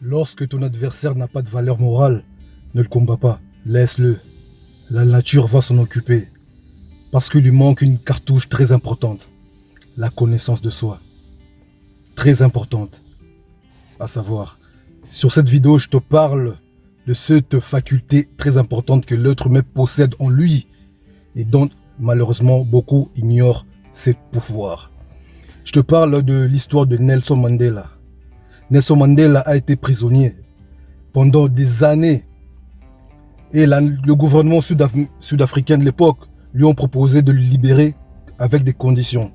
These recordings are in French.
Lorsque ton adversaire n'a pas de valeur morale, ne le combat pas, laisse-le. La nature va s'en occuper. Parce qu'il lui manque une cartouche très importante. La connaissance de soi. Très importante. À savoir, sur cette vidéo, je te parle de cette faculté très importante que l'être humain possède en lui et dont malheureusement beaucoup ignorent ses pouvoirs. Je te parle de l'histoire de Nelson Mandela. Nelson Mandela a été prisonnier pendant des années et le gouvernement sud-africain de l'époque lui ont proposé de le libérer avec des conditions.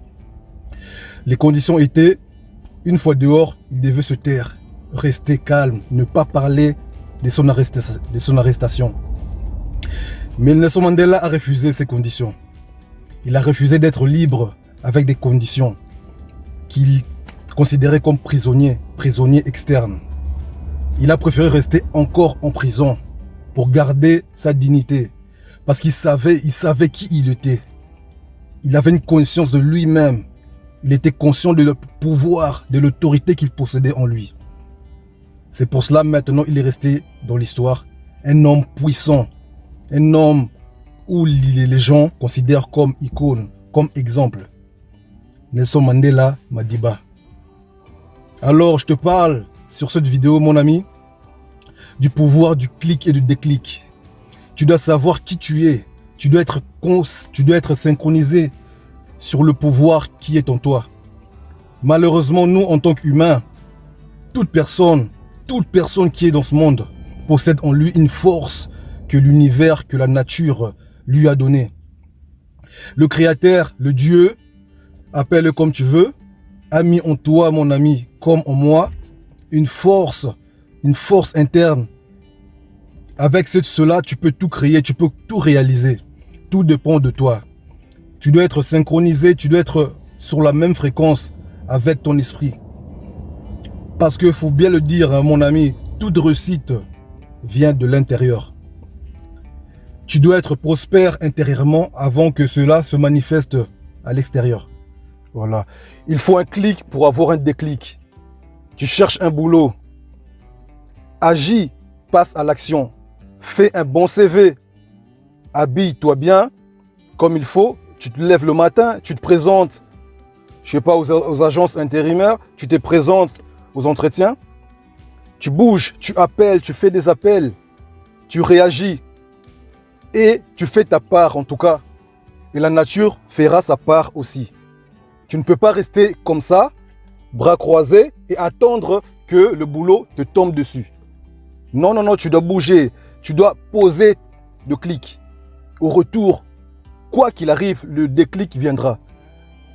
Les conditions étaient, une fois dehors, il devait se taire, rester calme, ne pas parler de son arrestation. Mais Nelson Mandela a refusé ces conditions. Il a refusé d'être libre avec des conditions qu'il considérait comme prisonnier externe. Il a préféré rester encore en prison pour garder sa dignité. Parce qu'il savait qui il était. Il avait une conscience de lui-même. Il était conscient de le pouvoir, de l'autorité qu'il possédait en lui. C'est pour cela maintenant il est resté dans l'histoire un homme puissant. Un homme où les gens considèrent comme icône, comme exemple. Nelson Mandela Madiba. Alors je te parle sur cette vidéo mon ami du pouvoir du clic et du déclic. Tu dois savoir qui tu es. Tu dois être synchronisé sur le pouvoir qui est en toi. Malheureusement, nous, en tant qu'humains, toute personne qui est dans ce monde possède en lui une force que l'univers, que la nature lui a donnée. Le Créateur, le Dieu, appelle-le comme tu veux, a mis en toi, mon ami, comme en moi, une force interne. Avec cela, tu peux tout créer, tu peux tout réaliser. Tout dépend de toi. Tu dois être synchronisé, tu dois être sur la même fréquence avec ton esprit. Parce qu'il faut bien le dire, mon ami, toute réussite vient de l'intérieur. Tu dois être prospère intérieurement avant que cela se manifeste à l'extérieur. Voilà. Il faut un clic pour avoir un déclic. Tu cherches un boulot. Agis, passe à l'action. Fais un bon CV. Habille-toi bien, comme il faut. Tu te lèves le matin, tu te présentes, je sais pas, aux agences intérimaires, tu te présentes aux entretiens. Tu bouges, tu appelles, tu fais des appels, tu réagis. Et tu fais ta part en tout cas. Et la nature fera sa part aussi. Tu ne peux pas rester comme ça, bras croisés, et attendre que le boulot te tombe dessus. Non, non, non, tu dois bouger. Tu dois poser le clic. Au retour, quoi qu'il arrive, le déclic viendra.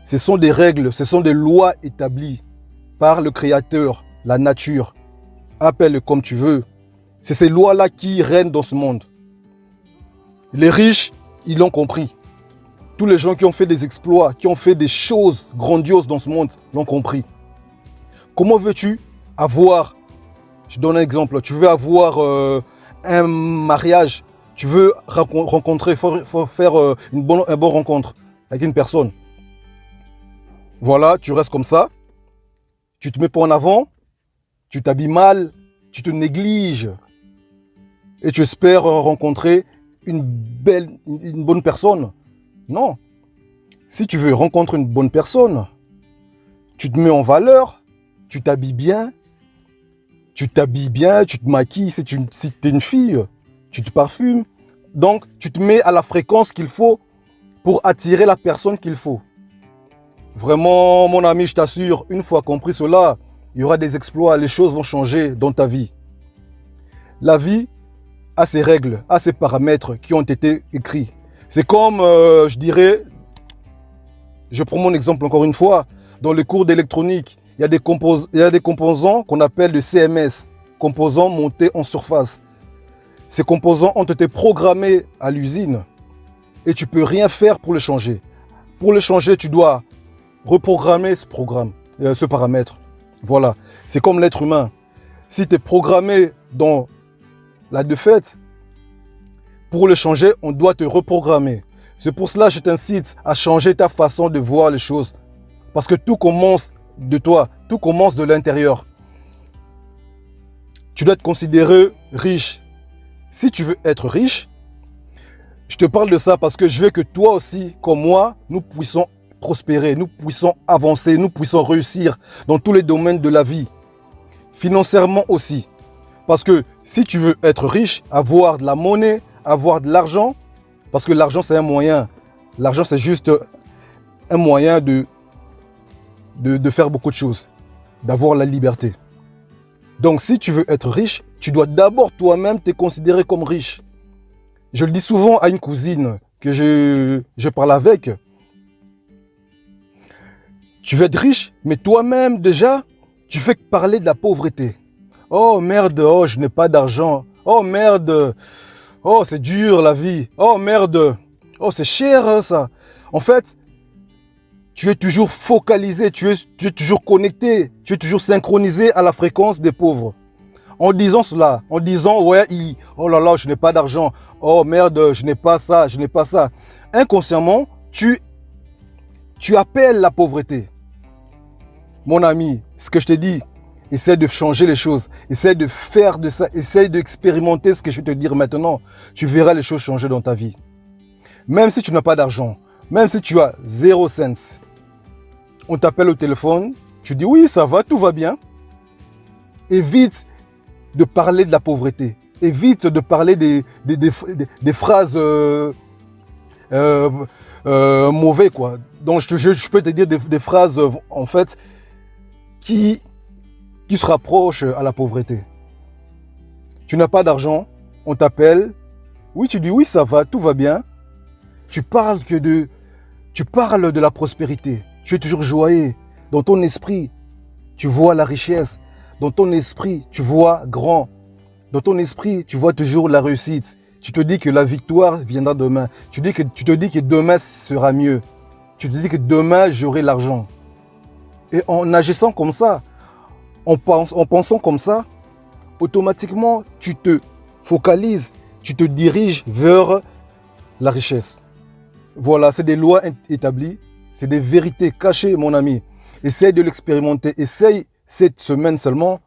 Ce sont des règles, ce sont des lois établies par le Créateur, la nature. Appelle-le comme tu veux. C'est ces lois-là qui règnent dans ce monde. Les riches, ils l'ont compris. Tous les gens qui ont fait des exploits, qui ont fait des choses grandioses dans ce monde, l'ont compris. Comment veux-tu avoir, je donne un exemple, tu veux avoir un mariage, tu veux rencontrer, faut faire une bonne rencontre avec une personne. Voilà, tu restes comme ça, tu te mets pas en avant, tu t'habilles mal, tu te négliges et tu espères rencontrer une bonne personne. Non. Si tu veux rencontrer une bonne personne, tu te mets en valeur, tu t'habilles bien, tu te maquilles, si tu es une fille, tu te parfumes. Donc, tu te mets à la fréquence qu'il faut pour attirer la personne qu'il faut. Vraiment, mon ami, je t'assure, une fois compris cela, il y aura des exploits, les choses vont changer dans ta vie. La vie a ses règles, a ses paramètres qui ont été écrits. C'est comme, je dirais, je prends mon exemple encore une fois, dans les cours d'électronique, il y a des composants qu'on appelle le CMS, composants montés en surface. Ces composants ont été programmés à l'usine et tu ne peux rien faire pour le changer. Pour le changer, tu dois reprogrammer ce paramètre. Voilà, c'est comme l'être humain. Si tu es programmé dans la défaite, pour le changer, on doit te reprogrammer. C'est pour cela que je t'incite à changer ta façon de voir les choses. Parce que tout commence de toi, tout commence de l'intérieur. tu dois te considérer riche. Si tu veux être riche, je te parle de ça parce que je veux que toi aussi, comme moi, nous puissions prospérer, nous puissions avancer, nous puissions réussir dans tous les domaines de la vie. Financièrement aussi. Parce que si tu veux être riche, avoir de la monnaie, avoir de l'argent, parce que l'argent c'est un moyen, l'argent c'est juste un moyen de faire beaucoup de choses, d'avoir la liberté. Donc si tu veux être riche, tu dois d'abord toi-même te considérer comme riche. Je le dis souvent à une cousine que je parle avec. Tu veux être riche, mais toi-même déjà, tu fais que parler de la pauvreté. Oh merde, oh je n'ai pas d'argent. Oh merde, oh c'est dur la vie. Oh merde, oh c'est cher ça. En fait, tu es toujours focalisé, tu es toujours connecté, tu es toujours synchronisé à la fréquence des pauvres. En disant cela, en disant ouais, oh là là, je n'ai pas d'argent. Oh merde, je n'ai pas ça, je n'ai pas ça. Inconsciemment, tu appelles la pauvreté. Mon ami, ce que je te dis, essaie de changer les choses. Essaie de faire de ça. Essaie d'expérimenter ce que je vais te dire maintenant. Tu verras les choses changer dans ta vie. Même si tu n'as pas d'argent, même si tu as 0 cents, on t'appelle au téléphone, tu dis oui, ça va, tout va bien. Évite de parler de la pauvreté. Évite de parler des phrases mauvaises, quoi. Donc je peux te dire des phrases, en fait, qui se rapprochent à la pauvreté. Tu n'as pas d'argent, on t'appelle, oui, tu dis oui, ça va, tout va bien. Tu parles de la prospérité. Tu es toujours joyeux. Dans ton esprit, tu vois la richesse. Dans ton esprit, tu vois grand. Dans ton esprit, tu vois toujours la réussite. Tu te dis que la victoire viendra demain. Tu te dis que demain sera mieux. Tu te dis que demain, j'aurai l'argent. Et en agissant comme ça, en pensant comme ça, automatiquement, tu te focalises, tu te diriges vers la richesse. Voilà, c'est des lois établies, c'est des vérités cachées, mon ami. Essaye de l'expérimenter. Essaye cette semaine seulement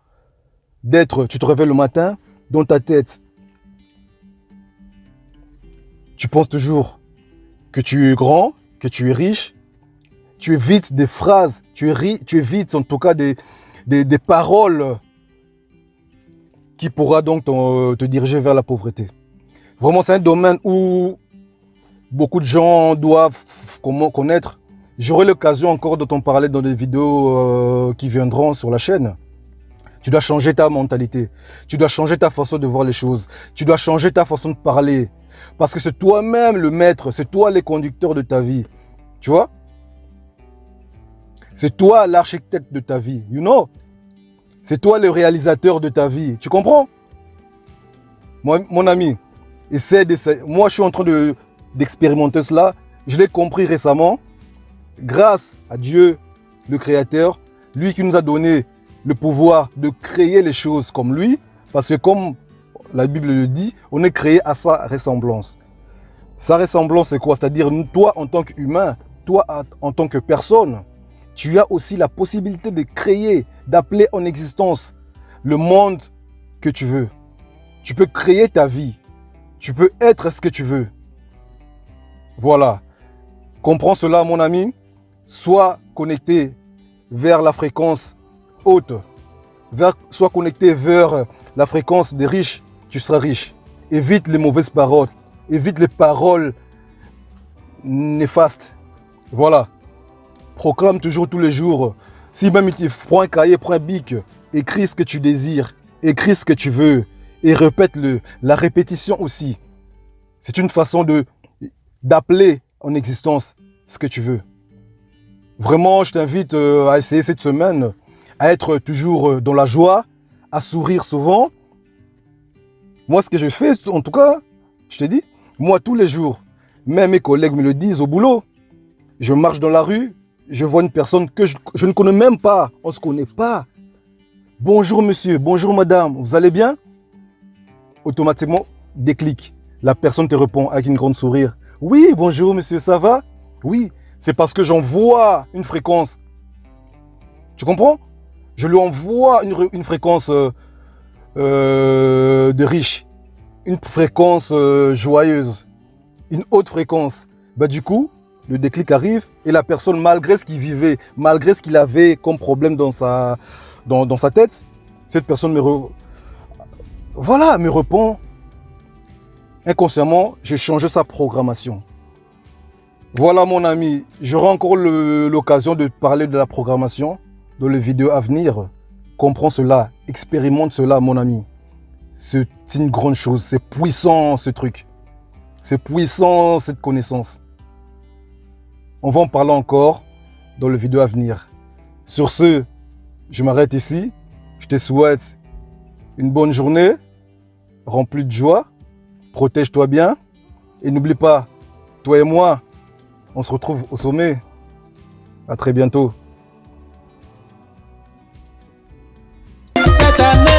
d'être, tu te réveilles le matin, dans ta tête, tu penses toujours que tu es grand, que tu es riche, tu évites des phrases, tu évites en tout cas des paroles qui pourra donc te diriger vers la pauvreté. Vraiment, c'est un domaine où beaucoup de gens doivent connaître. J'aurai l'occasion encore de t'en parler dans des vidéos qui viendront sur la chaîne. Tu dois changer ta mentalité. Tu dois changer ta façon de voir les choses. Tu dois changer ta façon de parler. Parce que c'est toi-même le maître. C'est toi le conducteur de ta vie. Tu vois? C'est toi l'architecte de ta vie. You know? C'est toi le réalisateur de ta vie. Tu comprends? Mon ami, moi, je suis en train d'expérimenter cela. Je l'ai compris récemment. Grâce à Dieu, le Créateur, lui qui nous a donné le pouvoir de créer les choses comme lui, parce que comme la Bible le dit, on est créé à sa ressemblance. Sa ressemblance, c'est quoi? C'est-à-dire, toi en tant qu'humain, toi en tant que personne, tu as aussi la possibilité de créer, d'appeler en existence le monde que tu veux. Tu peux créer ta vie. Tu peux être ce que tu veux. Voilà. Comprends cela, mon ami. Sois connecté vers la fréquence haute. Sois connecté vers la fréquence des riches. Tu seras riche. Évite les mauvaises paroles. Évite les paroles néfastes. Voilà. Proclame toujours tous les jours. Si même tu prends un cahier, prends un bic, écris ce que tu désires. Écris ce que tu veux. Et répète-le. La répétition aussi. C'est une façon d'appeler en existence ce que tu veux. Vraiment, je t'invite à essayer cette semaine, à être toujours dans la joie, à sourire souvent. Moi, ce que je fais, en tout cas, je te dis, moi, tous les jours, même mes collègues me le disent au boulot, je marche dans la rue, je vois une personne que je ne connais même pas, on ne se connaît pas. Bonjour monsieur, bonjour madame, vous allez bien? Automatiquement, déclic. La personne te répond avec une grande sourire. Oui, bonjour monsieur, ça va? Oui, c'est parce que j'envoie une fréquence. Tu comprends? Je lui envoie une fréquence de riche, une fréquence joyeuse, une haute fréquence. Bah, du coup, le déclic arrive et la personne, malgré ce qu'il vivait, malgré ce qu'il avait comme problème dans sa tête, cette personne me répond. Inconsciemment, j'ai changé sa programmation. Voilà mon ami, j'aurai encore l'occasion de parler de la programmation dans les vidéos à venir. Comprends cela, expérimente cela mon ami. C'est une grande chose, c'est puissant ce truc. C'est puissant cette connaissance. On va en parler encore dans les vidéos à venir. Sur ce, je m'arrête ici. Je te souhaite une bonne journée, remplie de joie. Protège-toi bien. Et n'oublie pas, toi et moi, on se retrouve au sommet. À très bientôt. Cette année